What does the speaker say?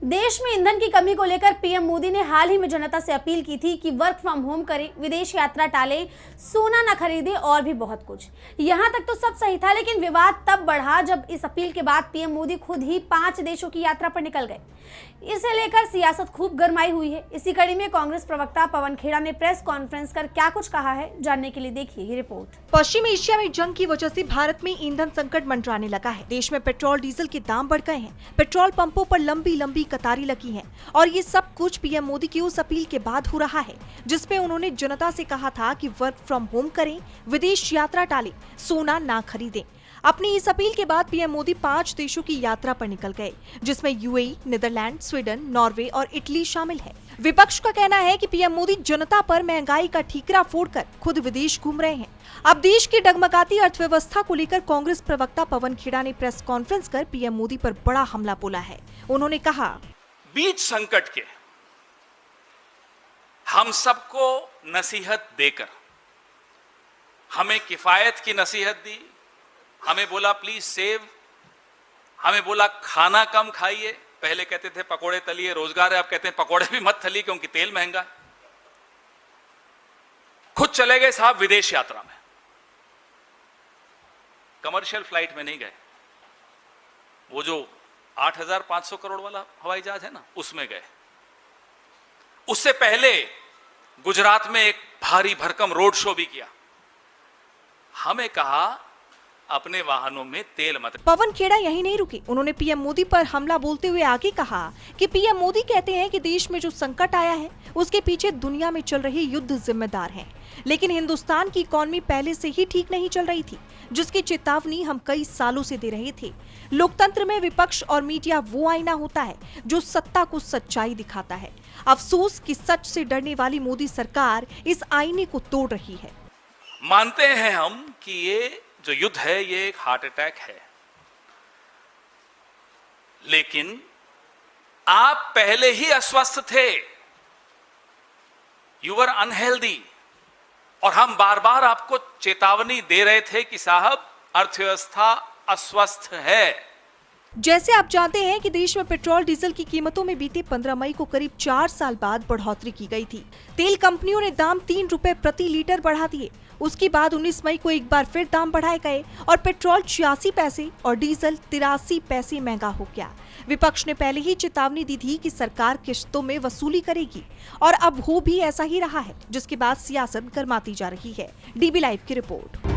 देश में ईंधन की कमी को लेकर पीएम मोदी ने हाल ही में जनता से अपील की थी कि वर्क फ्रॉम होम करें, विदेश यात्रा टालें, सोना न खरीदें और भी बहुत कुछ। यहां तक तो सब सही था, लेकिन विवाद तब बढ़ा जब इस अपील के बाद पीएम मोदी खुद ही 5 देशों की यात्रा पर निकल गए। इसे लेकर सियासत खूब गरमाई हुई है। इसी कड़ी में कांग्रेस प्रवक्ता पवन खेड़ा ने प्रेस कॉन्फ्रेंस कर क्या कुछ कहा है, जानने के लिए देखिए ये रिपोर्ट। पश्चिमी एशिया में जंग की वजह से भारत में ईंधन संकट मंडराने लगा है। देश में पेट्रोल डीजल के दाम बढ़ गए हैं, पेट्रोल पंपों पर लंबी लंबी कतारें लगी हैं और ये सब कुछ पीएम मोदी की उस अपील के बाद हो रहा है जिसपे उन्होंने जनता से कहा था कि वर्क फ्रॉम होम करें, विदेश यात्रा टालें, सोना ना खरीदें। अपनी इस अपील के बाद पीएम मोदी 5 देशों की यात्रा पर निकल गए, जिसमें यूएई, नीदरलैंड, स्वीडन, नॉर्वे और इटली शामिल है। विपक्ष का कहना है कि पीएम मोदी जनता पर महंगाई का ठीकरा फोड़कर खुद विदेश घूम रहे हैं। अब देश की डगमगाती अर्थव्यवस्था को लेकर कांग्रेस प्रवक्ता पवन खेड़ा ने प्रेस कॉन्फ्रेंस कर पीएम मोदी पर बड़ा हमला बोला है। उन्होंने कहा, बीच संकट के हम सबको नसीहत देकर हमें किफायत की नसीहत दी, हमें बोला प्लीज सेव, हमें बोला खाना कम खाइए। पहले कहते थे पकोड़े तलिए रोजगार है, अब कहते हैं पकोड़े भी मत तलिए क्योंकि तेल महंगा है। खुद चले गए साहब विदेश यात्रा में, कमर्शियल फ्लाइट में नहीं गए, वो जो 8,500 करोड़ वाला हवाई जहाज है ना, उसमें गए। उससे पहले गुजरात में एक भारी भरकम रोड शो भी किया। हमें कहा अपने वाहनों में तेल मत। पवन खेड़ा यही नहीं रुके, उन्होंने पीएम मोदी पर हमला बोलते हुए आगे कहा कि पीएम मोदी कहते हैं कि देश में जो संकट आया है उसके पीछे दुनिया में चल रहे युद्ध जिम्मेदार हैं, लेकिन हिंदुस्तान की इकॉनमी पहले से ही ठीक नहीं चल रही थी, जिसकी चेतावनी हम कई सालों से दे रहे थे। लोकतंत्र में विपक्ष और मीडिया वो आईना होता है जो सत्ता को सच्चाई दिखाता है। अफसोस कि सच से डरने वाली मोदी सरकार इस आईने को तोड़ रही है। मानते हैं हम कि ये जो युद्ध है ये एक हार्ट अटैक है, लेकिन आप पहले ही अस्वस्थ थे, यू वर अनहेल्दी, और हम बार बार आपको चेतावनी दे रहे थे कि साहब अर्थव्यवस्था अस्वस्थ है। जैसे आप जानते हैं कि देश में पेट्रोल डीजल की कीमतों में बीते 15 मई को करीब 4 साल बाद बढ़ोतरी की गई थी। तेल कंपनियों ने दाम 3 रुपए प्रति लीटर बढ़ा दिए। उसके बाद 19 मई को एक बार फिर दाम बढ़ाए गए और पेट्रोल 86 पैसे और डीजल 83 पैसे महंगा हो गया। विपक्ष ने पहले ही चेतावनी दी थी कि सरकार किश्तों में वसूली करेगी और अब हो भी ऐसा ही रहा है, जिसके बाद सियासत गरमाती जा रही है। डीबी लाइव की रिपोर्ट।